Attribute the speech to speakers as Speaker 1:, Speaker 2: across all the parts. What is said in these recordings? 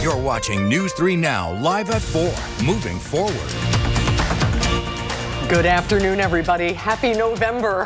Speaker 1: You're watching News 3 Now, live at 4, moving forward.
Speaker 2: Good afternoon, everybody. Happy November.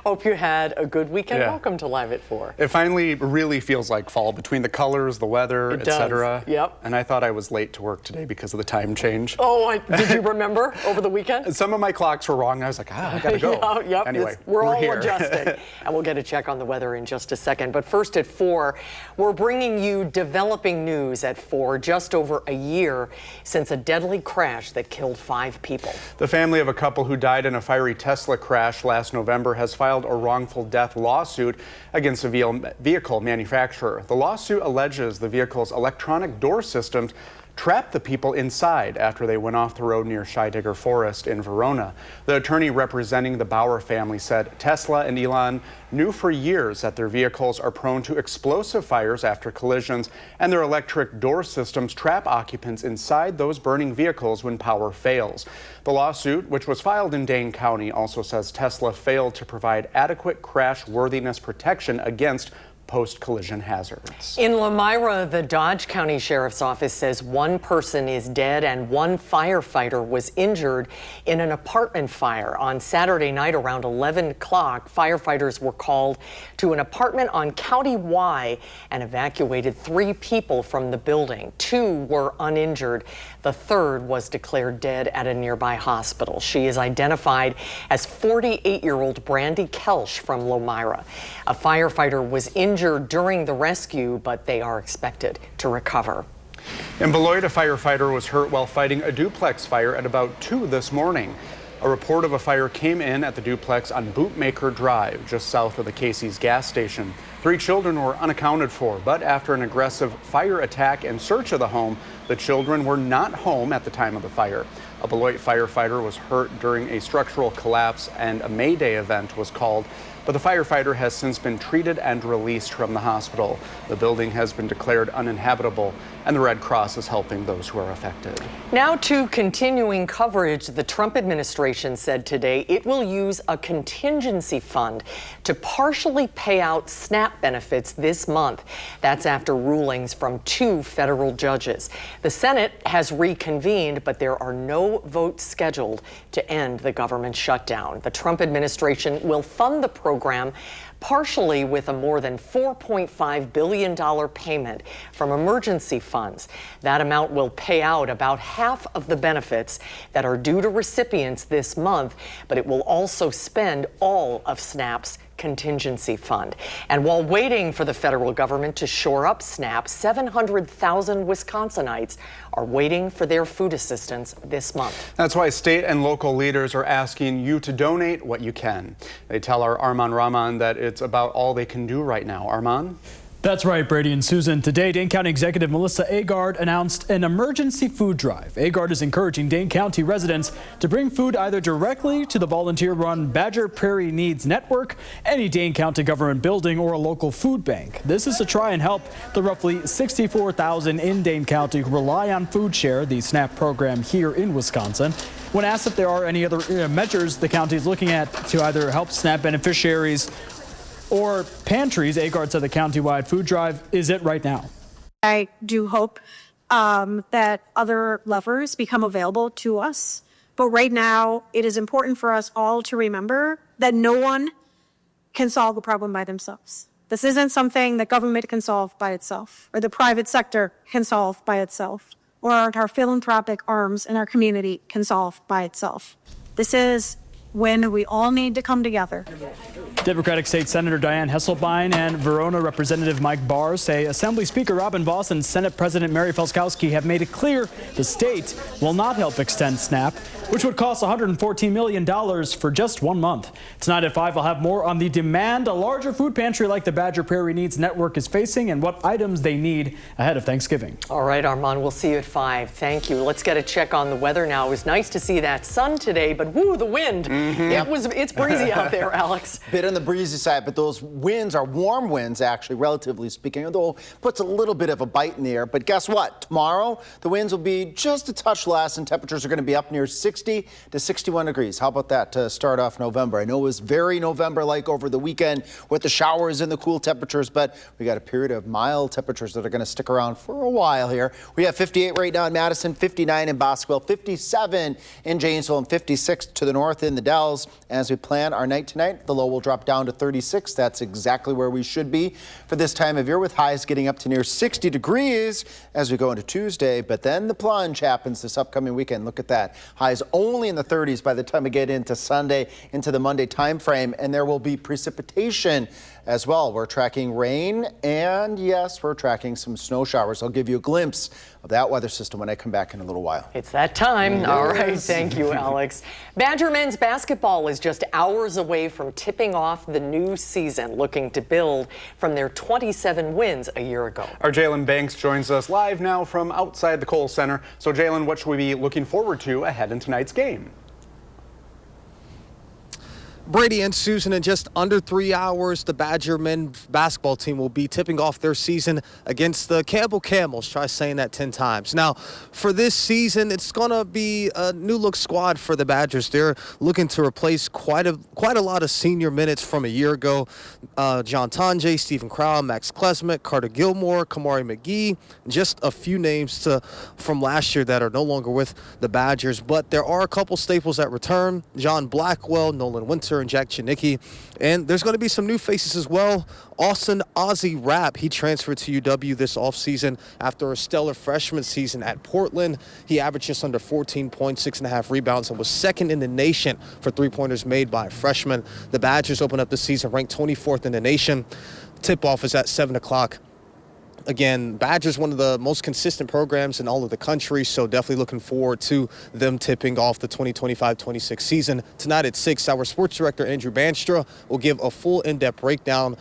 Speaker 2: Hope you had a good weekend.
Speaker 3: Yeah.
Speaker 2: Welcome to Live at 4.
Speaker 3: It finally really feels like fall between the colors, the weather, etc.
Speaker 2: Yep.
Speaker 3: And I thought I was late to work today because of the time change.
Speaker 2: Oh, did you remember over the weekend?
Speaker 3: Some of my clocks were wrong. I was like, I gotta go.
Speaker 2: Yep.
Speaker 3: Anyway,
Speaker 2: we're all
Speaker 3: here.
Speaker 2: adjusting. And we'll get a check on the weather in just a second. But first at 4, we're bringing you developing news at 4, just over a year since a deadly crash that killed 5 people.
Speaker 3: The family of a couple who died in a fiery Tesla crash last November has filed a wrongful death lawsuit against the vehicle manufacturer. The lawsuit alleges the vehicle's electronic door systems trapped the people inside after they went off the road near Scheidegger Forest in Verona. The attorney representing the Bauer family said Tesla and Elon knew for years that their vehicles are prone to explosive fires after collisions, and their electric door systems trap occupants inside those burning vehicles when power fails. The lawsuit, which was filed in Dane County, also says Tesla failed to provide adequate crash worthiness protection against post-collision hazards.
Speaker 2: In Lomira, the Dodge County Sheriff's Office says 1 person is dead and 1 firefighter was injured in an apartment fire. On Saturday night around 11 o'clock, firefighters were called to an apartment on County Y and evacuated 3 people from the building. 2 were uninjured. The 3rd was declared dead at a nearby hospital. She is identified as 48-year-old Brandy Kelsch from Lomira. A firefighter was injured during the rescue, but they are expected to recover.
Speaker 3: In Beloit, a firefighter was hurt while fighting a duplex fire at about 2 this morning. A report of a fire came in at the duplex on Bootmaker Drive, just south of the Casey's gas station. 3 children were unaccounted for, but after an aggressive fire attack and search of the home, the children were not home at the time of the fire. A Beloit firefighter was hurt during a structural collapse and a Mayday event was called, but the firefighter has since been treated and released from the hospital. The building has been declared uninhabitable, and the Red Cross is helping those who are affected.
Speaker 2: Now to continuing coverage. The Trump administration said today it will use a contingency fund to partially pay out SNAP benefits this month. That's after rulings from 2 federal judges. The Senate has reconvened, but there are no votes scheduled to end the government shutdown. The Trump administration will fund the program partially with a more than $4.5 billion payment from emergency funds. That amount will pay out about half of the benefits that are due to recipients this month, but it will also spend all of SNAP's contingency fund. And while waiting for the federal government to shore up SNAP, 700,000 Wisconsinites are waiting for their food assistance this month.
Speaker 3: That's why state and local leaders are asking you to donate what you can. They tell our Arman Rahman that it's about all they can do right now. Arman?
Speaker 4: That's right, Brady and Susan. Today, Dane County Executive Melissa Agard announced an emergency food drive. Agard is encouraging Dane County residents to bring food either directly to the volunteer-run Badger Prairie Needs Network, any Dane County government building, or a local food bank. This is to try and help the roughly 64,000 in Dane County who rely on Food Share, the SNAP program here in Wisconsin. When asked if there are any other measures the county is looking at to either help SNAP beneficiaries or pantries, Agard said the countywide food drive is it right now.
Speaker 5: I do hope that other levers become available to us. But right now, it is important for us all to remember that no one can solve a problem by themselves. This isn't something that government can solve by itself, or the private sector can solve by itself, or our philanthropic arms in our community can solve by itself. This is when we all need to come together.
Speaker 4: Democratic State Senator Diane Hesselbein and Verona Representative Mike Barr say Assembly Speaker Robin Voss and Senate President Mary Felskowski have made it clear the state will not help extend SNAP, which would cost $114 million for just 1 month. Tonight at 5, I'll have more on the demand a larger food pantry like the Badger Prairie Needs Network is facing and what items they need ahead of Thanksgiving.
Speaker 2: All right, Armand, we'll see you at 5. Thank you. Let's get a check on the weather now. It was nice to see that sun today, but woo, the wind. It's breezy out there, Alex.
Speaker 6: Bit on the breezy side, but those winds are warm winds, actually, relatively speaking, although puts a little bit of a bite in the air. But guess what? Tomorrow, the winds will be just a touch less and temperatures are going to be up near 60 60 to 61 degrees. How about that to start off November? I know it was very November-like over the weekend with the showers and the cool temperatures, but we got a period of mild temperatures that are going to stick around for a while here. We have 58 right now in Madison, 59 in Bosqueville, 57 in Janesville, and 56 to the north in the Dells. As we plan our night tonight, the low will drop down to 36. That's exactly where we should be for this time of year, with highs getting up to near 60 degrees as we go into Tuesday. But then the plunge happens this upcoming weekend. Look at that. Highs only in the 30s by the time we get into Sunday, into the Monday time frame, and there will be precipitation as well. We're tracking rain, and yes, we're tracking some snow showers. I'll give you a glimpse of that weather system when I come back in a little while.
Speaker 2: It's that time. All right. Thank you, Alex. Badger men's basketball is just hours away from tipping off the new season, looking to build from their 27 wins a year ago.
Speaker 3: Our Jalen Banks joins us live now from outside the Kohl Center. So, Jalen, what should we be looking forward to ahead in tonight's game?
Speaker 7: Brady and Susan, in just under 3 hours, the Badger men's basketball team will be tipping off their season against the Campbell Camels. Try saying that 10 times. Now, for this season, it's going to be a new-look squad for the Badgers. They're looking to replace quite a lot of senior minutes from a year ago. John Tonje, Stephen Crow, Max Klesmet, Carter Gilmore, Kamari McGee, just a few names from last year that are no longer with the Badgers. But there are a couple staples that return. John Blackwell, Nolan Winter, and Jack Chinicki. And there's going to be some new faces as well. Austin Ozzie Rapp, he transferred to UW this offseason after a stellar freshman season at Portland. He averaged just under 14 points, 6.5 rebounds, and was second in the nation for three-pointers made by a freshman. The Badgers open up the season ranked 24th in the nation. Tip-off is at 7 o'clock. Again, Badgers, one of the most consistent programs in all of the country, so definitely looking forward to them tipping off the 2025-26 season. Tonight at 6, our sports director, Andrew Banstra, will give a full in-depth breakdown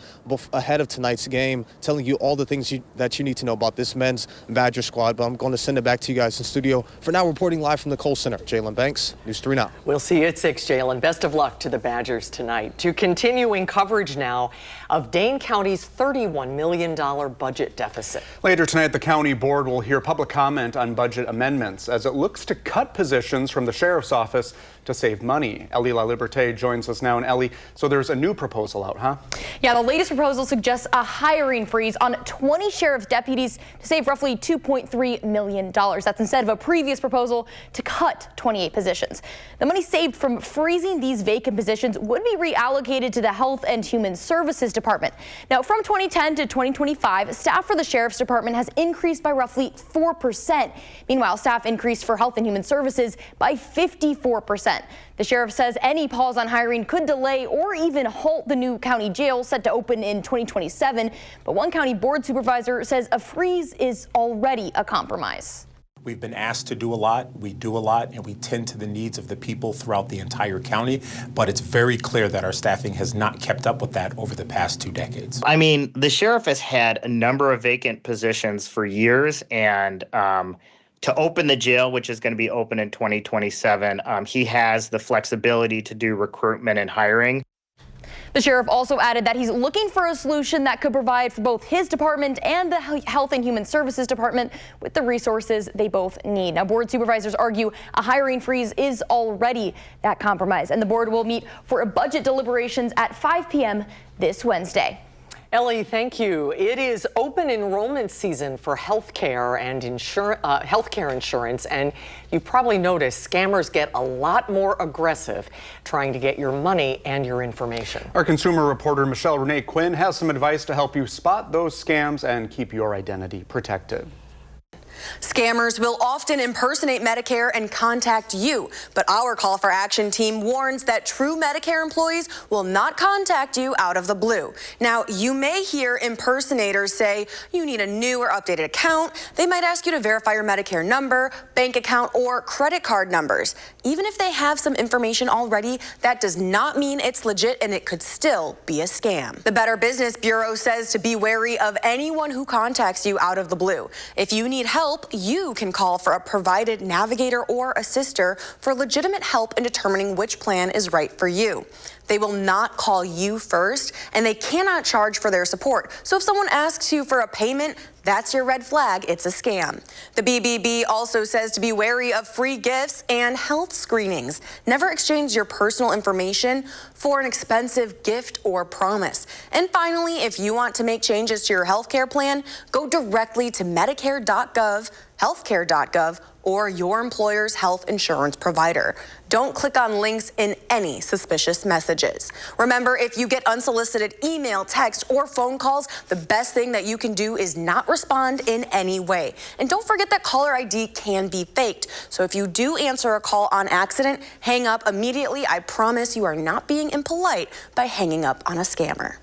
Speaker 7: ahead of tonight's game, telling you all the things that you need to know about this men's Badger squad. But I'm going to send it back to you guys in studio. For now, reporting live from the Kohl Center, Jalen Banks, News 3 Now.
Speaker 2: We'll see you at 6, Jalen. Best of luck to the Badgers tonight. To continuing coverage now of Dane County's $31 million budget deficit.
Speaker 3: Later tonight, the county board will hear public comment on budget amendments as it looks to cut positions from the sheriff's office to save money. Ellie LaLiberte joins us now. And Ellie, so there's a new proposal out, huh?
Speaker 8: Yeah, the latest proposal suggests a hiring freeze on 20 sheriff's deputies to save roughly $2.3 million. That's instead of a previous proposal to cut 28 positions. The money saved from freezing these vacant positions would be reallocated to the Health and Human Services Department. Now, from 2010 to 2025, staff for the Sheriff's Department has increased by roughly 4%. Meanwhile, staff increased for Health and Human Services by 54%. The sheriff says any pause on hiring could delay or even halt the new county jail set to open in 2027. But one county board supervisor says a freeze is already a compromise.
Speaker 9: We've been asked to do a lot, we do a lot, and we tend to the needs of the people throughout the entire county, but it's very clear that our staffing has not kept up with that over the past 2 decades.
Speaker 10: I mean, the sheriff has had a number of vacant positions for years, and to open the jail, which is going to be open in 2027, he has the flexibility to do recruitment and hiring.
Speaker 8: The sheriff also added that he's looking for a solution that could provide for both his department and the Health and Human Services Department with the resources they both need. Now, board supervisors argue a hiring freeze is already that compromise, and the board will meet for a budget deliberations at 5 p.m. this Wednesday.
Speaker 2: Ellie, thank you. It is open enrollment season for healthcare and healthcare insurance, and you probably noticed scammers get a lot more aggressive trying to get your money and your information.
Speaker 3: Our consumer reporter Michelle Renee Quinn has some advice to help you spot those scams and keep your identity protected.
Speaker 11: Scammers will often impersonate Medicare and contact you, but our Call for Action team warns that true Medicare employees will not contact you out of the blue. Now, you may hear impersonators say you need a new or updated account. They might ask you to verify your Medicare number, bank account, or credit card numbers. Even if they have some information already, that does not mean it's legit, and it could still be a scam. The Better Business Bureau says to be wary of anyone who contacts you out of the blue. If you need help, you can call for a provided navigator or assister for legitimate help in determining which plan is right for you. They will not call you first, and they cannot charge for their support. So if someone asks you for a payment, that's your red flag. It's a scam. The BBB also says to be wary of free gifts and health screenings. Never exchange your personal information for an expensive gift or promise. And finally, if you want to make changes to your healthcare plan, go directly to Medicare.gov, healthcare.gov, or your employer's health insurance provider. Don't click on links in any suspicious messages. Remember, if you get unsolicited email, text, or phone calls, the best thing that you can do is not respond in any way. And don't forget that caller ID can be faked. So if you do answer a call on accident, hang up immediately. I promise you are not being impolite by hanging up on a scammer.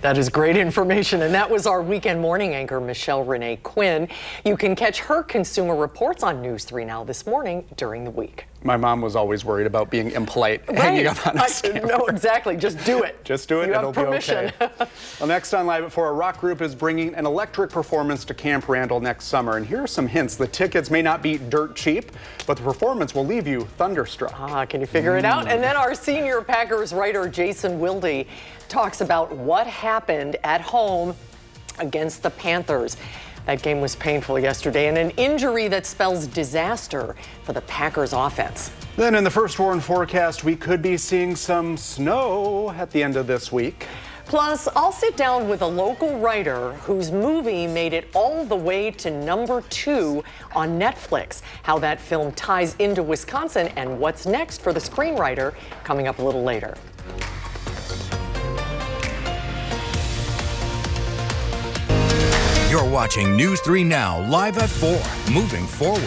Speaker 2: That is great information, and that was our weekend morning anchor, Michelle Renee Quinn. You can catch her consumer reports on News 3 Now this morning during the week.
Speaker 3: My mom was always worried about being impolite, hanging up on a scammer.
Speaker 2: No, exactly. Just do it.
Speaker 3: Just do it,
Speaker 2: you
Speaker 3: it'll
Speaker 2: have permission.
Speaker 3: be okay. Well, next on Live at 4, a rock group is bringing an electric performance to Camp Randall next summer. And here are some hints. The tickets may not be dirt cheap, but the performance will leave you thunderstruck.
Speaker 2: Can you figure it out? And then our senior Packers writer, Jason Wilde, talks about what happened at home against the Panthers. That game was painful yesterday, and an injury that spells disaster for the Packers offense.
Speaker 3: Then in the first warn forecast, we could be seeing some snow at the end of this week.
Speaker 2: Plus, I'll sit down with a local writer whose movie made it all the way to #2 on Netflix. How that film ties into Wisconsin and what's next for the screenwriter coming up a little later.
Speaker 1: You're watching News 3 Now, live at 4, moving forward.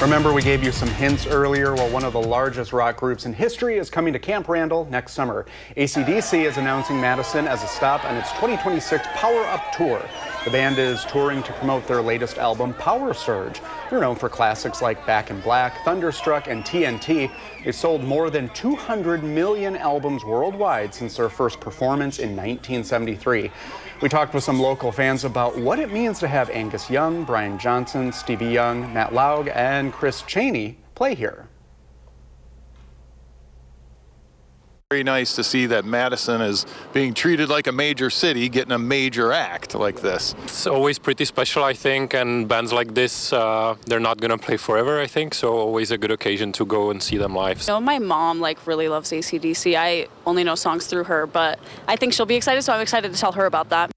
Speaker 3: Remember, we gave you some hints earlier. Well, one of the largest rock groups in history is coming to Camp Randall next summer. AC/DC is announcing Madison as a stop on its 2026 Power Up Tour. The band is touring to promote their latest album, Power Surge. They're known for classics like Back in Black, Thunderstruck, and TNT. They've sold more than 200 million albums worldwide since their first performance in 1973. We talked with some local fans about what it means to have Angus Young, Brian Johnson, Stevie Young, Matt Laug, and Chris Chaney play here.
Speaker 12: Very nice to see that Madison is being treated like a major city, getting a major act like this.
Speaker 13: It's always pretty special, I think, and bands like this, they're not going to play forever, I think, so always a good occasion to go and see them live.
Speaker 14: You know, my mom really loves AC/DC. I only know songs through her, but I think she'll be excited, so I'm excited to tell her about that.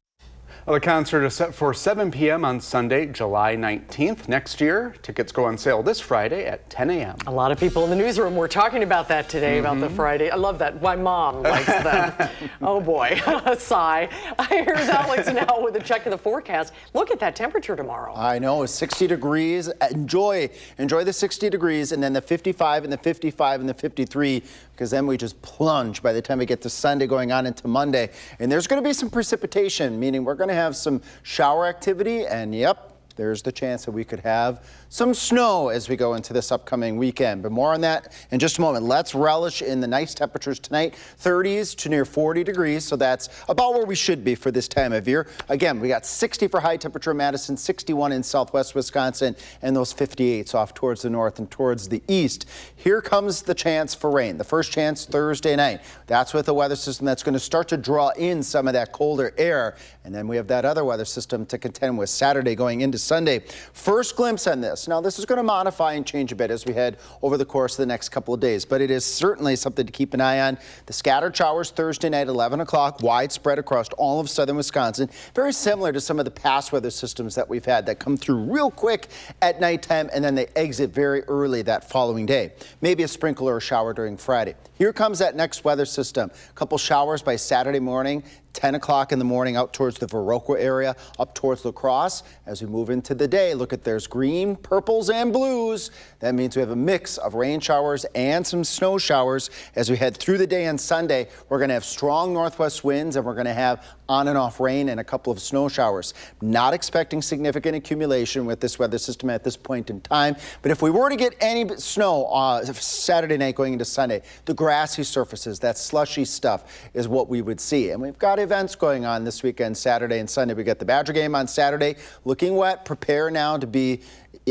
Speaker 3: Well, the concert is set for 7 p.m. on Sunday, July 19th next year. Tickets go on sale this Friday at 10 a.m.
Speaker 2: A lot of people in the newsroom were talking about that today, about the Friday. I love that. My mom likes that. Oh, boy. Sigh. Here's Alex now with a check of the forecast. Look at that temperature tomorrow.
Speaker 6: I know, it's 60 degrees. Enjoy the 60 degrees, and then the 55 and the 55 and the 53, because then we just plunge by the time we get to Sunday going on into Monday. And there's going to be some precipitation, meaning we're going to have some shower activity, and yep, there's the chance that we could have some snow as we go into this upcoming weekend. But more on that in just a moment. Let's relish in the nice temperatures tonight, 30s to near 40 degrees. So that's about where we should be for this time of year. Again, we got 60 for high temperature in Madison, 61 in southwest Wisconsin, and those 58s off towards the north and towards the east. Here comes the chance for rain. The first chance Thursday night. That's with a weather system that's going to start to draw in some of that colder air. And then we have that other weather system to contend with Saturday going into Sunday. First glimpse on this. Now, this is going to modify and change a bit as we head over the course of the next couple of days, but it is certainly something to keep an eye on. The scattered showers Thursday night, 11 o'clock, widespread across all of southern Wisconsin. Very similar to some of the past weather systems that we've had that come through real quick at nighttime and then they exit very early that following day. Maybe a sprinkle or a shower during Friday. Here comes that next weather system. A couple showers by Saturday morning. 10 o'clock in the morning out towards the Viroqua area, up towards La Crosse. As we move into the day, look at there's green, purples, and blues. That means we have a mix of rain showers and some snow showers. As we head through the day on Sunday, we're going to have strong northwest winds and we're going to have on and off rain and a couple of snow showers. Not expecting significant accumulation with this weather system at this point in time. But if we were to get any snow Saturday night going into Sunday, the grassy surfaces, that slushy stuff is what we would see. And we've got events going on this weekend, Saturday and Sunday. We got the Badger game on Saturday, looking wet. Prepare now to be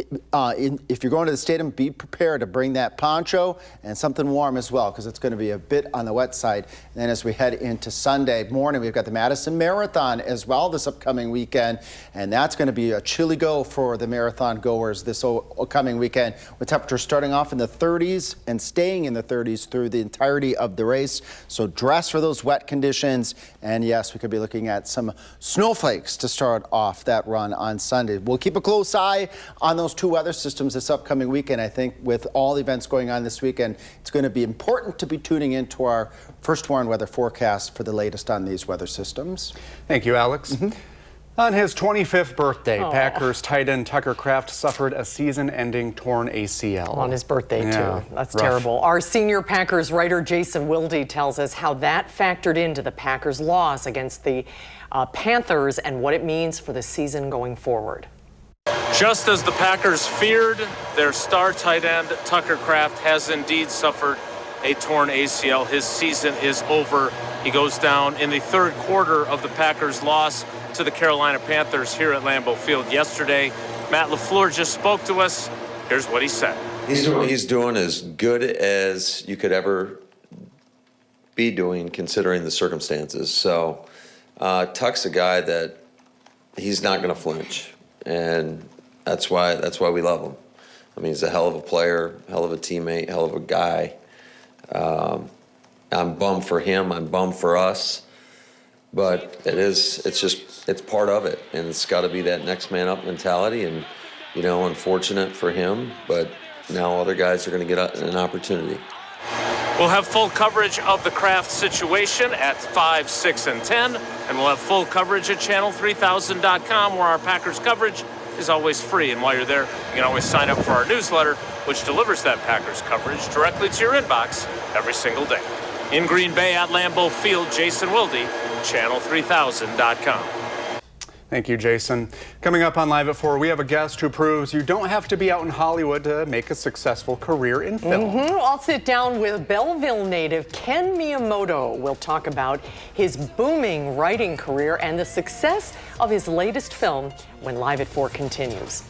Speaker 6: if you're going to the stadium, be prepared to bring that poncho and something warm as well, because it's going to be a bit on the wet side. And then as we head into Sunday morning, we've got the Madison Marathon as well this upcoming weekend, and that's going to be a chilly go for the marathon goers this coming weekend, with temperatures starting off in the 30s and staying in the 30s through the entirety of the race. So dress for those wet conditions, and yes, we could be looking at some snowflakes to start off that run on Sunday. We'll keep a close eye on those two weather systems this upcoming weekend. I think with all the events going on this weekend, it's going to be important to be tuning into our First Warn weather forecast for the latest on these weather systems.
Speaker 3: Thank you, Alex. On his 25th birthday, Packers tight end Tucker Kraft suffered a season-ending torn ACL.
Speaker 2: On his birthday,
Speaker 3: Yeah,
Speaker 2: too. That's
Speaker 3: rough.
Speaker 2: terrible. Our senior Packers writer, Jason Wilde, tells us how that factored into the Packers' loss against the Panthers and what it means for the season going forward.
Speaker 15: Just as the Packers feared, their star tight end, Tucker Kraft, has indeed suffered a torn ACL. His season is over. He goes down in the third quarter of the Packers' loss to the Carolina Panthers here at Lambeau Field yesterday. Matt LaFleur just spoke to us. Here's what he said.
Speaker 16: He's doing as good as you could ever be doing considering the circumstances. So Tuck's a guy that he's not going to flinch, and that's why we love him. I mean, he's a hell of a player, hell of a teammate, hell of a guy. I'm bummed for him. I'm bummed for us. But it's part of it, and it's got to be that next man up mentality. And, you know, unfortunate for him, but now other guys are going to get an opportunity.
Speaker 15: We'll have full coverage of the Kraft situation at 5, 6, and 10, and we'll have full coverage at channel3000.com, where our Packers coverage is always free. And while you're there, you can always sign up for our newsletter, which delivers that Packers coverage directly to your inbox every single day. In Green Bay at Lambeau Field, Jason Wilde, channel3000.com.
Speaker 3: Thank you, Jason. Coming up on Live at 4, we have a guest who proves you don't have to be out in Hollywood to make a successful career in film.
Speaker 2: I'll sit down with Belleville native Ken Miyamoto. We'll talk about his booming writing career and the success of his latest film when Live at 4 continues.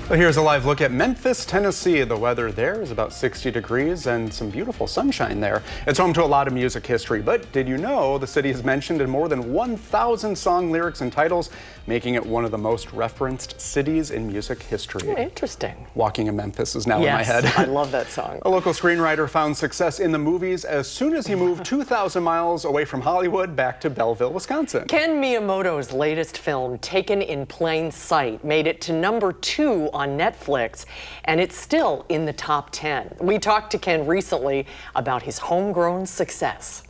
Speaker 3: Well, here's a live look at Memphis, Tennessee. The weather there is about 60 degrees and some beautiful sunshine there. It's home to a lot of music history, but did you know the city is mentioned in more than 1,000 song lyrics and titles, making it one of the most referenced cities in music history.
Speaker 2: Oh, interesting.
Speaker 3: Walking in Memphis is now in my head.
Speaker 2: I love that song.
Speaker 3: A local screenwriter found success in the movies as soon as he moved 2,000 miles away from Hollywood back to Belleville, Wisconsin.
Speaker 2: Ken Miyamoto's latest film, Taken in Plain Sight, made it to #2 on Netflix, and it's still in the top 10. We talked to Ken recently about his homegrown success.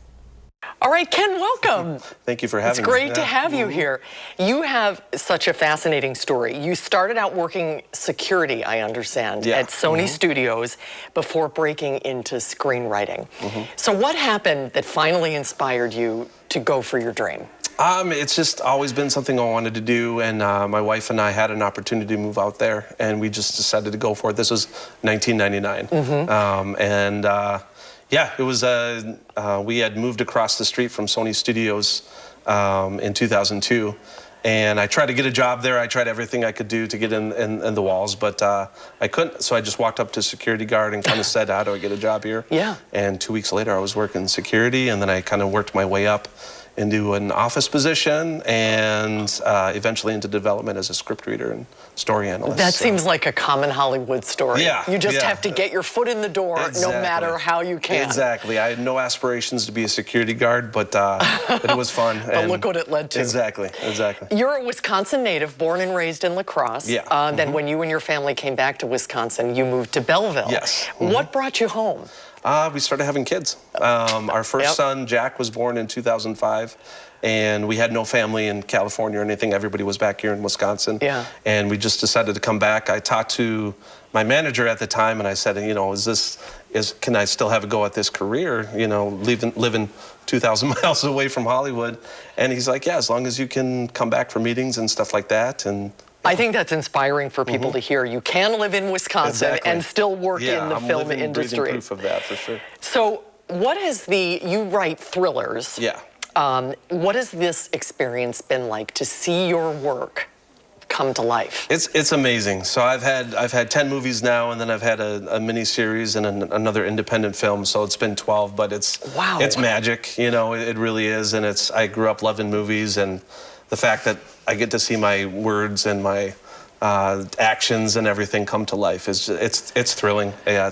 Speaker 2: All right, Ken, welcome.
Speaker 17: Thank you for having me.
Speaker 2: It's great to have you here. You have such a fascinating story. You started out working security, I understand, at Sony Studios before breaking into screenwriting. So what happened that finally inspired you to go for your dream?
Speaker 17: It's just always been something I wanted to do, and my wife and I had an opportunity to move out there, and we just decided to go for it. This was 1999, yeah, it was. We had moved across the street from Sony Studios in 2002, and I tried to get a job there. I tried everything I could do to get in the walls, but I couldn't. So I just walked up to security guard and kind of said, "How do I get a job here?" Yeah. And 2 weeks later, I was working security, and then I kind of worked my way up into an office position, and eventually into development as a script reader and story analyst.
Speaker 2: That seems like a common Hollywood story. Yeah, you just have to get your foot in the door, no matter how you can.
Speaker 17: Exactly. I had no aspirations to be a security guard, but it was fun.
Speaker 2: But look what it led to.
Speaker 17: Exactly.
Speaker 2: You're a Wisconsin native, born and raised in La Crosse.
Speaker 17: Yeah.
Speaker 2: Then when you and your family came back to Wisconsin, you moved to Belleville.
Speaker 17: Yes.
Speaker 2: What brought you home?
Speaker 17: We started having kids. Our first son, Jack, was born in 2005, and we had no family in California or anything. Everybody was back here in Wisconsin. Yeah. And we just decided to come back. I talked to my manager at the time, and I said, you know, can I still have a go at this career? You know, living 2,000 miles away from Hollywood. And he's like, yeah, as long as you can come back for meetings and stuff like that. And
Speaker 2: I think that's inspiring for people to hear. You can live in Wisconsin and still work in the film industry.
Speaker 17: Breathing proof of that, for sure.
Speaker 2: So what is you write thrillers.
Speaker 17: Yeah.
Speaker 2: What has this experience been like to see your work come to life?
Speaker 17: It's amazing. So I've had 10 movies now, and then I've had a mini series and another independent film. So it's been 12, but it's magic. You know, it really is. And I grew up loving movies, and the fact that I get to see my words and my actions and everything come to life it's thrilling. Yeah,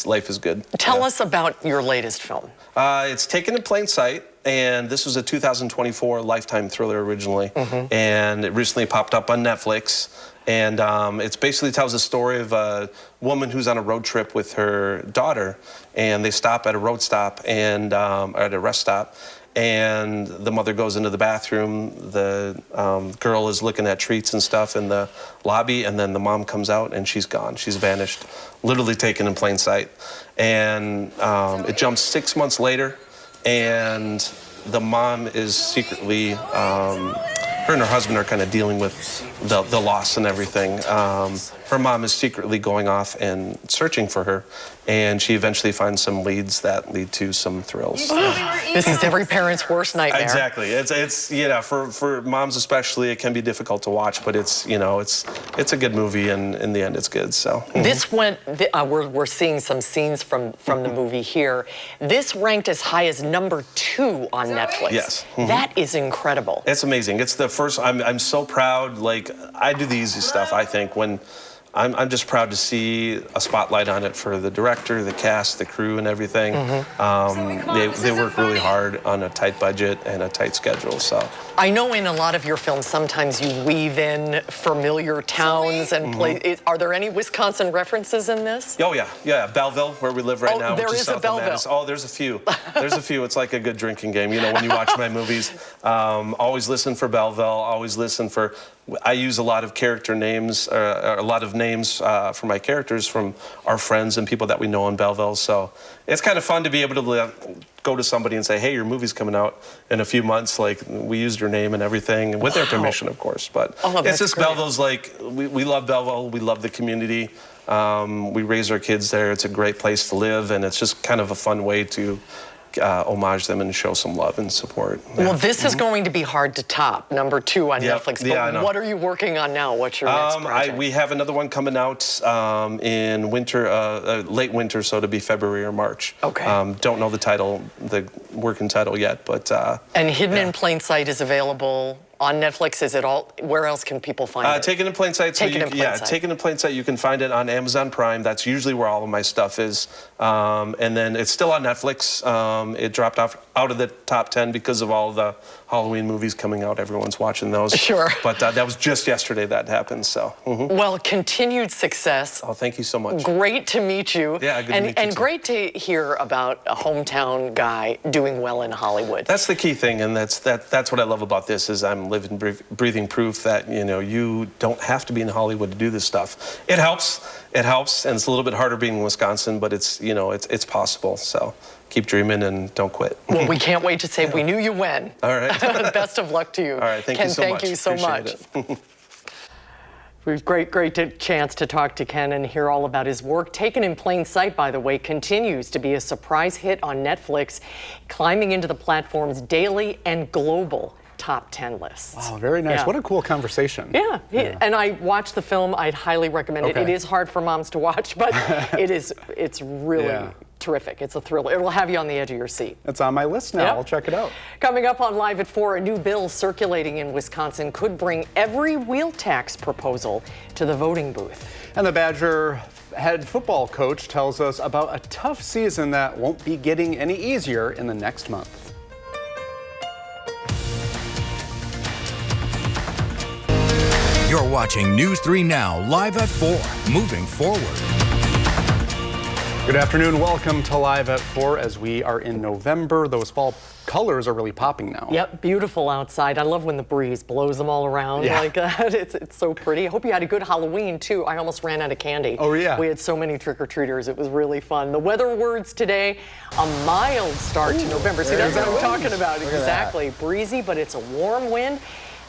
Speaker 17: life is good.
Speaker 2: Tell us about your latest film.
Speaker 17: It's Taken in Plain Sight, and this was a 2024 Lifetime thriller originally, and it recently popped up on Netflix. And it basically tells the story of a woman who's on a road trip with her daughter, and they stop at a road stop and at a rest stop. And the mother goes into the bathroom. The girl is looking at treats and stuff in the lobby, and then the mom comes out and she's gone. She's vanished, literally taken in plain sight. And it jumps 6 months later, and the mom is secretly, her and her husband are kind of dealing with the loss and everything. Her mom is secretly going off and searching for her, and she eventually finds some leads that lead to some thrills.
Speaker 2: This is every parent's worst nightmare.
Speaker 17: Exactly. It's for moms especially, it can be difficult to watch, but it's a good movie, and in the end, it's good. So
Speaker 2: this went. We're seeing some scenes from the movie here. This ranked as high as #2 on Netflix.
Speaker 17: Yes.
Speaker 2: That is incredible.
Speaker 17: It's amazing. It's the first. I'm so proud. Like, I do the easy stuff. I think when. I'm just proud to see a spotlight on it for the director, the cast, the crew, and everything. They work really hard on a tight budget and a tight schedule. So
Speaker 2: I know in a lot of your films, sometimes you weave in familiar towns and places. Are there any Wisconsin references in this?
Speaker 17: Oh yeah, Belleville, where we live right now.
Speaker 2: There
Speaker 17: which
Speaker 2: is a
Speaker 17: south
Speaker 2: Belleville.
Speaker 17: Of Madison. Oh, there's a few. There's a few. It's like a good drinking game. You know, when you watch my movies, always listen for Belleville. Always listen for. I use a lot of character names, a lot of names for my characters from our friends and people that we know in Belleville. So it's kind of fun to be able to go to somebody and say, hey, your movie's coming out in a few months. Like, we used your name and everything, with their permission, of course. But it's just great. Belleville's like, we love Belleville. We love the community. We raise our kids there. It's a great place to live. And it's just kind of a fun way to homage them and show some love and support. Yeah.
Speaker 2: Well, this is going to be hard to top, #2 on Netflix. But
Speaker 17: yeah, I know.
Speaker 2: What are you working on now? What's your next project?
Speaker 17: We have another one coming out in winter, late winter, so to be February or March.
Speaker 2: Okay.
Speaker 17: Don't know the title, the working title yet, but.
Speaker 2: And Hidden in Plain Sight is available on Netflix. Is it all? Where else can people find it?
Speaker 17: Taken in Plain Sight.
Speaker 2: Taken in Plain Sight.
Speaker 17: Taken in Plain Sight. You can find it on Amazon Prime. That's usually where all of my stuff is. And then it's still on Netflix. It dropped out of the top 10 because of all the Halloween movies coming out. Everyone's watching those.
Speaker 2: Sure.
Speaker 17: But that was just yesterday that happened. So.
Speaker 2: Well, continued success.
Speaker 17: Oh, thank you so much.
Speaker 2: Great to meet you.
Speaker 17: Yeah, good to meet you
Speaker 2: And
Speaker 17: too.
Speaker 2: great to hear about a hometown guy doing well in Hollywood.
Speaker 17: That's the key thing, and that's what I love about this is I'm living, breathing proof that you don't have to be in Hollywood to do this stuff. It helps, and it's a little bit harder being in Wisconsin, but it's possible. So keep dreaming and don't quit.
Speaker 2: Well, we can't wait to say we knew you when.
Speaker 17: All right.
Speaker 2: Best of luck to you.
Speaker 17: All right, thank you so much.
Speaker 2: Thank you so much. We've great chance to talk to Ken and hear all about his work. Taken in Plain Sight, by the way, continues to be a surprise hit on Netflix, climbing into the platform's daily and global top 10 lists.
Speaker 3: Wow, very nice.
Speaker 2: Yeah.
Speaker 3: What a cool conversation.
Speaker 2: Yeah. And I watched the film. I'd highly recommend it. It is hard for moms to watch, but it's really terrific. It's a thriller. It'll have you on the edge of your seat.
Speaker 3: It's on my list now.
Speaker 2: Yep.
Speaker 3: I'll check it out.
Speaker 2: Coming up on Live at 4, a new bill circulating in Wisconsin could bring every wheel tax proposal to the voting booth.
Speaker 3: And the Badger head football coach tells us about a tough season that won't be getting any easier in the next month.
Speaker 1: You're watching News 3 Now, live at 4, moving forward.
Speaker 3: Good afternoon. Welcome to Live at 4 as we are in November. Those fall colors are really popping now.
Speaker 2: Yep, beautiful outside. I love when the breeze blows them all around like that. It's so pretty. I hope you had a good Halloween, too. I almost ran out of candy.
Speaker 3: Oh, yeah.
Speaker 2: We had so many trick-or-treaters. It was really fun. The weather words today, a mild start to November. See, that's what I'm talking about. Exactly. Breezy, but it's a warm wind.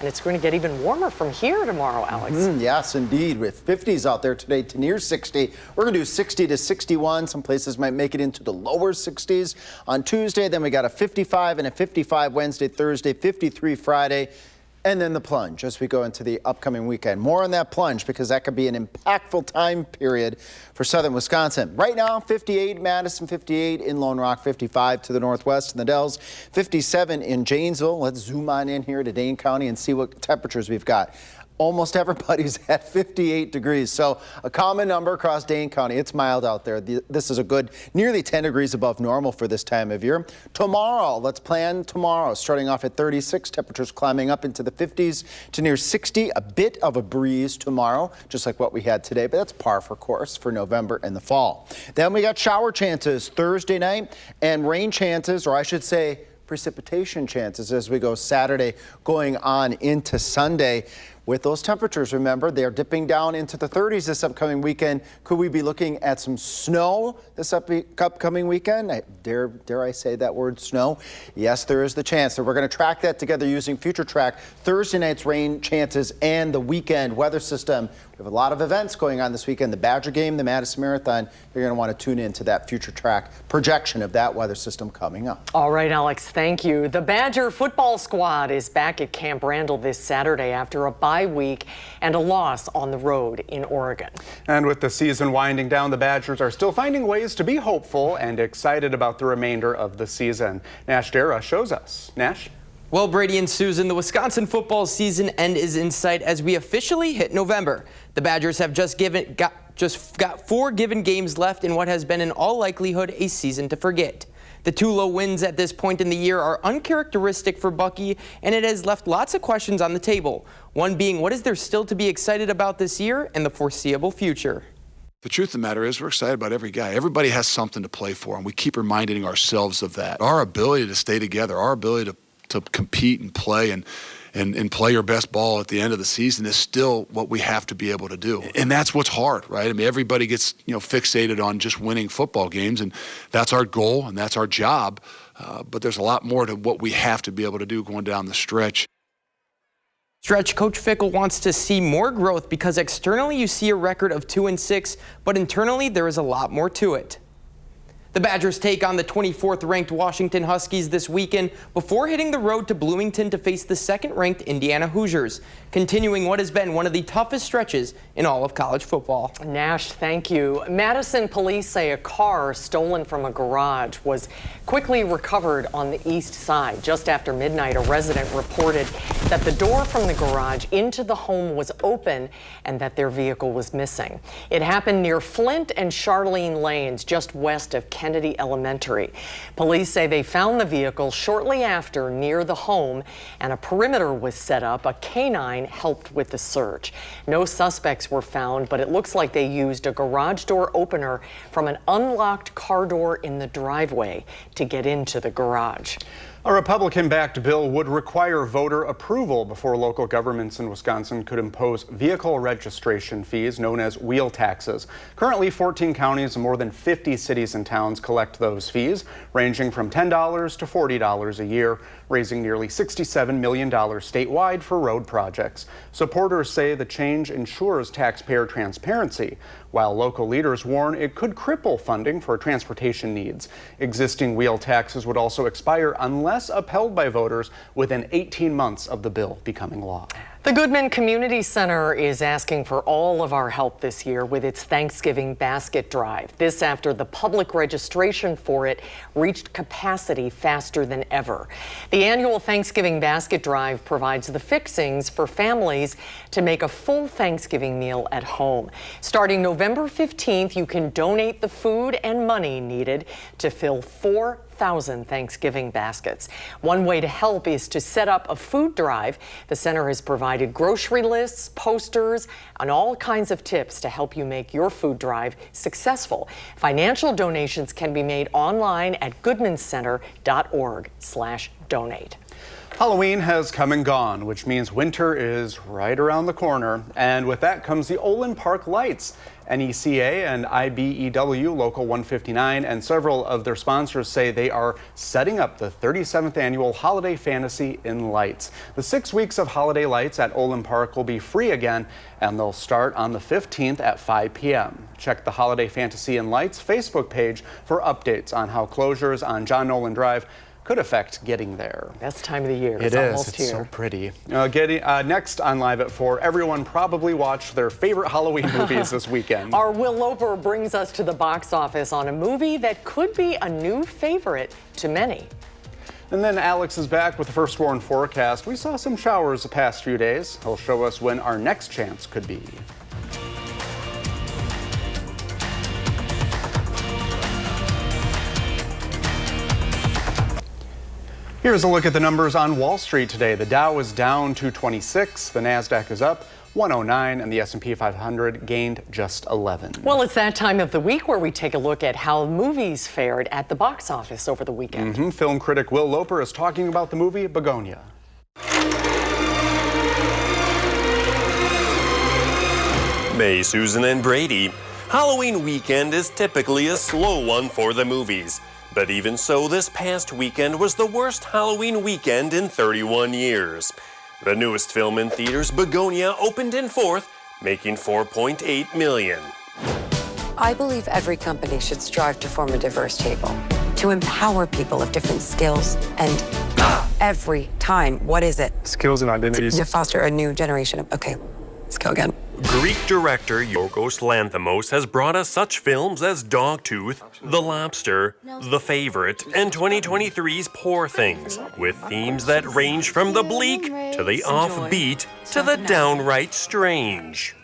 Speaker 2: And it's going to get even warmer from here tomorrow, Alex.
Speaker 6: Yes, indeed. With 50s out there today to near 60. We're going to do 60 to 61. Some places might make it into the lower 60s on Tuesday. Then we got a 55 and a 55 Wednesday, Thursday, 53 Friday. And then the plunge as we go into the upcoming weekend. More on that plunge because that could be an impactful time period for southern Wisconsin. Right now, 58 Madison, 58 in Lone Rock, 55 to the northwest in the Dells, 57 in Janesville. Let's zoom on in here to Dane County and see what temperatures we've got. Almost everybody's at 58 degrees. So a common number across Dane County. It's mild out there. This is a good nearly 10 degrees above normal for this time of year. Tomorrow, let's plan tomorrow. Starting off at 36, temperatures climbing up into the 50s to near 60. A bit of a breeze tomorrow, just like what we had today, but that's par for course for November and the fall. Then we got shower chances Thursday night and rain chances, or I should say precipitation chances as we go Saturday going on into Sunday. With those temperatures, remember, they're dipping down into the 30s this upcoming weekend. Could we be looking at some snow this upcoming weekend? Dare I say that word, snow? Yes, there is the chance. So we're going to track that together using Future Track. Thursday night's rain chances and the weekend weather system. We have a lot of events going on this weekend. The Badger game, the Madison Marathon. You're going to want to tune into that Future Track projection of that weather system coming up.
Speaker 2: All right, Alex, thank you. The Badger football squad is back at Camp Randall this Saturday after a bye week and a loss on the road in Oregon.
Speaker 3: And with the season winding down, the Badgers are still finding ways to be hopeful and excited about the remainder of the season. Nash Dara shows us. Nash?
Speaker 18: Well, Brady and Susan, the Wisconsin football season end is in sight as we officially hit November. The Badgers have just got 4 given games left in what has been in all likelihood a season to forget. The 2 low wins at this point in the year are uncharacteristic for Bucky, and it has left lots of questions on the table. One being, what is there still to be excited about this year and the foreseeable future?
Speaker 19: The truth of the matter is we're excited about every guy. Everybody has something to play for, and we keep reminding ourselves of that. Our ability to stay together, our ability to compete and play and play your best ball at the end of the season is still what we have to be able to do. And that's what's hard, right? I mean, everybody gets, fixated on just winning football games, and that's our goal and that's our job. But there's a lot more to what we have to be able to do going down the stretch.
Speaker 18: Coach Fickle wants to see more growth because externally you see a record of 2-6, but internally there is a lot more to it. The Badgers take on the 24th ranked Washington Huskies this weekend before hitting the road to Bloomington to face the 2nd ranked Indiana Hoosiers, continuing what has been one of the toughest stretches in all of college football.
Speaker 2: Nash, thank you. Madison police say a car stolen from a garage was quickly recovered on the east side. Just after midnight, a resident reported that the door from the garage into the home was open and that their vehicle was missing. It happened near Flint and Charlene Lanes, just west of Kennedy Elementary. Police say they found the vehicle shortly after near the home, and a perimeter was set up. A canine helped with the search. No suspects were found, but it looks like they used a garage door opener from an unlocked car door in the driveway to get into the garage.
Speaker 3: A Republican-backed bill would require voter approval before local governments in Wisconsin could impose vehicle registration fees known as wheel taxes. Currently, 14 counties and more than 50 cities and towns collect those fees, ranging from $10 to $40 a year, raising nearly $67 million statewide for road projects. Supporters say the change ensures taxpayer transparency, while local leaders warn it could cripple funding for transportation needs. Existing wheel taxes would also expire unless upheld by voters within 18 months of the bill becoming law.
Speaker 2: The Goodman Community Center is asking for all of our help this year with its Thanksgiving basket drive. This after the public registration for it reached capacity faster than ever. The annual Thanksgiving basket drive provides the fixings for families to make a full Thanksgiving meal at home. Starting November 15th, you can donate the food and money needed to fill 4,000 Thanksgiving baskets. One way to help is to set up a food drive. The center has provided grocery lists, posters, and all kinds of tips to help you make your food drive successful. Financial donations can be made online at goodmancenter.org/donate.
Speaker 3: Halloween has come and gone, which means winter is right around the corner. And with that comes the Olin Park Lights. NECA and IBEW Local 159 and several of their sponsors say they are setting up the 37th annual Holiday Fantasy in Lights. The 6 weeks of holiday lights at Olin Park will be free again, and they'll start on the 15th at 5 p.m. Check the Holiday Fantasy in Lights Facebook page for updates on how closures on John Nolan Drive could affect getting there.
Speaker 2: Best time of the year.
Speaker 3: It is. It's so pretty. Next on Live at 4, everyone probably watched their favorite Halloween movies this weekend.
Speaker 2: Our Will Loper brings us to the box office on a movie that could be a new favorite to many.
Speaker 3: And then Alex is back with the first warn forecast. We saw some showers the past few days. He'll show us when our next chance could be. Here's a look at the numbers on Wall Street today. The Dow is down 226, the NASDAQ is up 109, and the S&P 500 gained just 11.
Speaker 2: Well, it's that time of the week where we take a look at how movies fared at the box office over the weekend.
Speaker 3: Film critic Will Loper is talking about the movie Begonia.
Speaker 20: May, Susan, and Brady. Halloween weekend is typically a slow one for the movies. But even so, this past weekend was the worst Halloween weekend in 31 years. The newest film in theaters, Begonia, opened in fourth, making $4.8 million.
Speaker 21: I believe every company should strive to form a diverse table, to empower people of different skills, and every time, what is it?
Speaker 22: Skills and identities.
Speaker 21: To foster a new generation of, okay, let's go again.
Speaker 20: Greek director Yorgos Lanthimos has brought us such films as Dogtooth, The Lobster, The Favorite, and 2023's Poor Things, with themes that range from the bleak to the offbeat to the downright strange.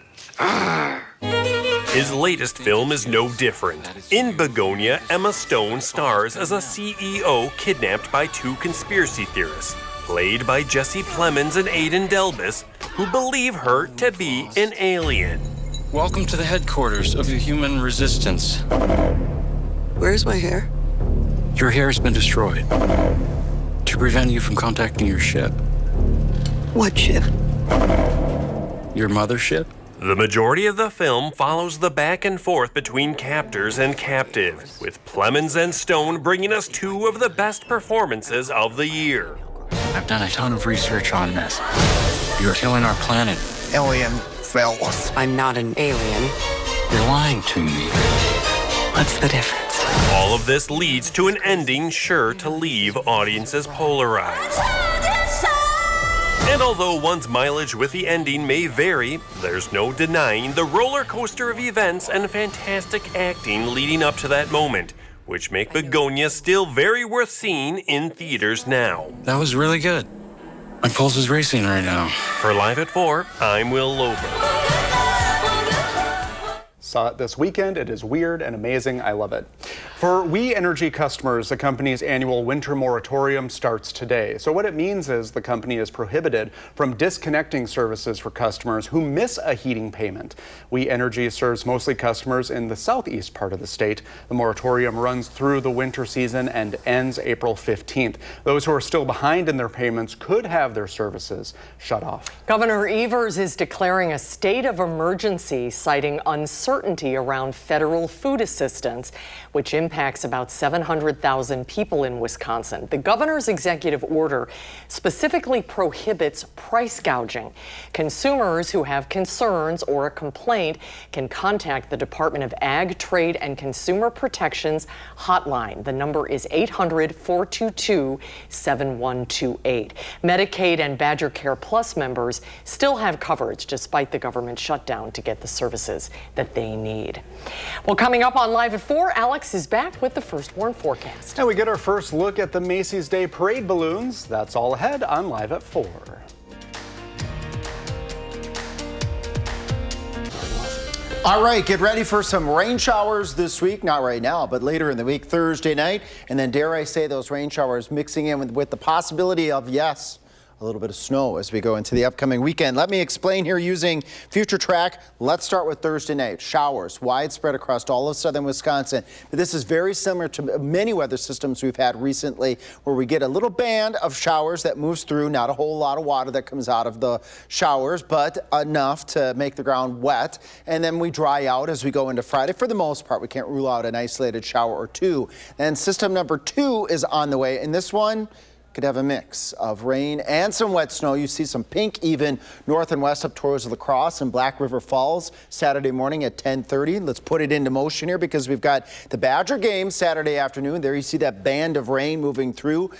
Speaker 20: His latest film is no different. In Begonia, Emma Stone stars as a CEO kidnapped by two conspiracy theorists, played by Jesse Plemons and Aidan Delbus, who believe her to be an alien.
Speaker 23: Welcome to the headquarters of the human resistance.
Speaker 21: Where's my hair?
Speaker 23: Your hair has been destroyed to prevent you from contacting your ship.
Speaker 21: What ship?
Speaker 23: Your mothership?
Speaker 20: The majority of the film follows the back and forth between captors and captive, with Plemons and Stone bringing us two of the best performances of the year.
Speaker 23: I've done a ton of research on this. You're killing our planet.
Speaker 21: Alien fellas. I'm not an alien.
Speaker 23: You're lying to me.
Speaker 21: What's the difference?
Speaker 20: All of this leads to an ending sure to leave audiences polarized. And although one's mileage with the ending may vary, there's no denying the roller coaster of events and fantastic acting leading up to that moment, which make Begonia still very worth seeing in theaters now.
Speaker 23: That was really good. My pulse is racing right now.
Speaker 20: For Live at 4, I'm Will Loper.
Speaker 3: Saw it this weekend. It is weird and amazing. I love it. For We Energy customers, the company's annual winter moratorium starts today. So what it means is the company is prohibited from disconnecting services for customers who miss a heating payment. We Energy serves mostly customers in the southeast part of the state. The moratorium runs through the winter season and ends April 15th. Those who are still behind in their payments could have their services shut off.
Speaker 2: Governor Evers is declaring a state of emergency, citing uncertainty around federal food assistance, which impacts about 700,000 people in Wisconsin. The governor's executive order specifically prohibits price gouging. Consumers who have concerns or a complaint can contact the Department of Ag, Trade, and Consumer Protection's hotline. The number is 800-422-7128. Medicaid and Badger Care Plus members still have coverage despite the government shutdown to get the services that they need. Well, coming up on Live at 4, Alex is back with the First Warn forecast.
Speaker 3: And we get our first look at the Macy's Day Parade balloons. That's all ahead on Live at 4.
Speaker 6: All right, get ready for some rain showers this week. Not right now, but later in the week, Thursday night. And then dare I say those rain showers mixing in with the possibility of, yes, a little bit of snow as we go into the upcoming weekend. Let me explain here using Future Track. Let's start with Thursday night. Showers widespread across all of southern Wisconsin. But this is very similar to many weather systems we've had recently, where we get a little band of showers that moves through. Not a whole lot of water that comes out of the showers, but enough to make the ground wet. And then we dry out as we go into Friday. For the most part, we can't rule out an isolated shower or two. And system number 2 is on the way. And this one could have a mix of rain and some wet snow. You see some pink even north and west up towards La Crosse and Black River Falls Saturday morning at 10:30. Let's put it into motion here because we've got the Badger game Saturday afternoon. There you see that band of rain moving through.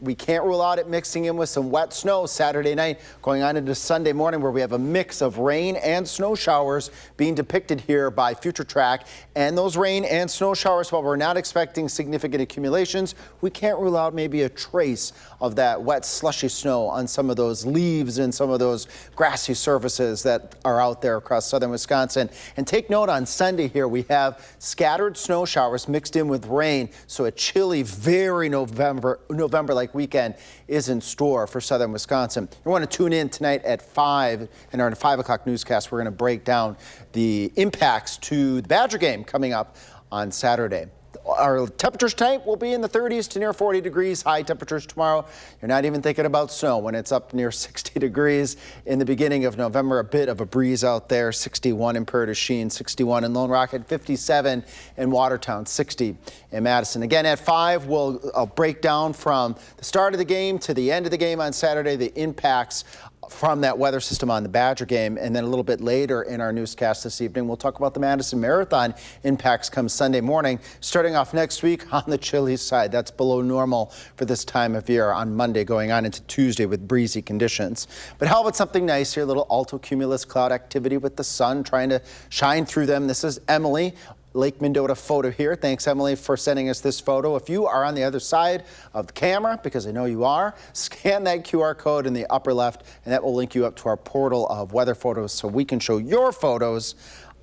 Speaker 6: We can't rule out it mixing in with some wet snow Saturday night going on into Sunday morning, where we have a mix of rain and snow showers being depicted here by Future Track. And those rain and snow showers, while we're not expecting significant accumulations, we can't rule out maybe a trace of that wet, slushy snow on some of those leaves and some of those grassy surfaces that are out there across southern Wisconsin. And take note, on Sunday here, we have scattered snow showers mixed in with rain. So a chilly, very November-like weekend is in store for southern Wisconsin. You want to tune in tonight at 5 in our 5 o'clock newscast. We're going to break down the impacts to the Badger game coming up on Saturday. Our temperatures tonight will be in the 30s to near 40 degrees. High temperatures tomorrow. You're not even thinking about snow when it's up near 60 degrees in the beginning of November. A bit of a breeze out there. 61 in Prairie du Chien, 61 in Lone Rock, 57 in Watertown, 60 in Madison. Again, at 5, I'll break down from the start of the game to the end of the game on Saturday, the impacts from that weather system on the Badger game. And then a little bit later in our newscast this evening, we'll talk about the Madison Marathon impacts come Sunday morning. Starting off next week on the chilly side. That's below normal for this time of year on Monday going on into Tuesday with breezy conditions. But how about something nice here? A little altocumulus cloud activity with the sun trying to shine through them. This is Emily. Lake Mendota photo here. Thanks, Emily, for sending us this photo. If you are on the other side of the camera, because I know you are, scan that QR code in the upper left, and that will link you up to our portal of weather photos so we can show your photos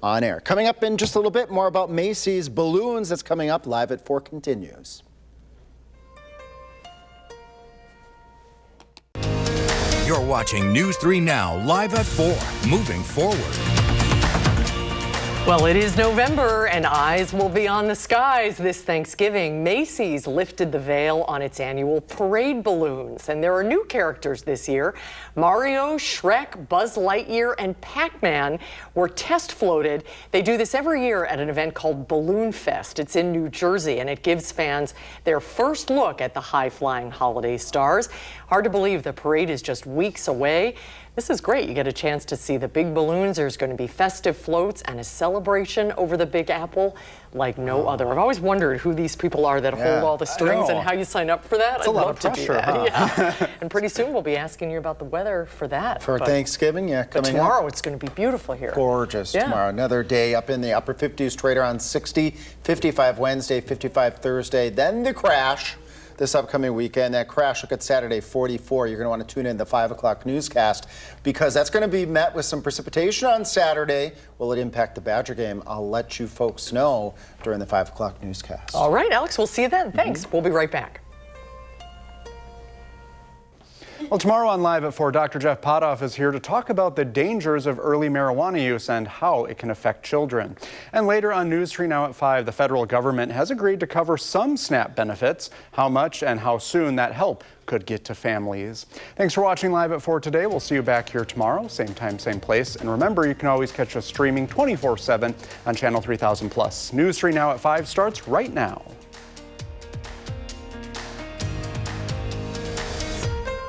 Speaker 6: on air. Coming up in just a little bit, more about Macy's balloons. That's coming up. Live at 4 continues.
Speaker 1: You're watching News 3 Now, live at 4, moving forward.
Speaker 2: Well, it is November and eyes will be on the skies this Thanksgiving. Macy's lifted the veil on its annual parade balloons, and there are new characters this year. Mario, Shrek, Buzz Lightyear, and Pac-Man were test floated. They do this every year at an event called Balloon Fest. It's in New Jersey, and it gives fans their first look at the high-flying holiday stars. Hard to believe the parade is just weeks away. This is great. You get a chance to see the big balloons. There's going to be festive floats and a celebration over the Big Apple like no other. I've always wondered who these people are that hold all the strings and how you sign up for that.
Speaker 3: It's a lot of pressure, huh?
Speaker 2: Yeah. And pretty soon we'll be asking you about the weather for that.
Speaker 6: For Thanksgiving, yeah, coming
Speaker 2: tomorrow
Speaker 6: up.
Speaker 2: It's going to be beautiful here.
Speaker 6: Gorgeous tomorrow. Another day up in the upper 50s, straight around 60, 55 Wednesday, 55 Thursday. Then the crash this upcoming weekend. That crash, look at Saturday, 44. You're going to want to tune in the 5 o'clock newscast because that's going to be met with some precipitation on Saturday. Will it impact the Badger game? I'll let you folks know during the 5 o'clock newscast.
Speaker 2: All right, Alex, we'll see you then. Thanks. We'll be right back.
Speaker 3: Well, tomorrow on Live at 4, Dr. Jeff Potoff is here to talk about the dangers of early marijuana use and how it can affect children. And later on News 3 Now at 5, the federal government has agreed to cover some SNAP benefits. How much and how soon that help could get to families. Thanks for watching Live at 4 today. We'll see you back here tomorrow, same time, same place. And remember, you can always catch us streaming 24/7 on Channel 3000+. News 3 Now at 5 starts right now.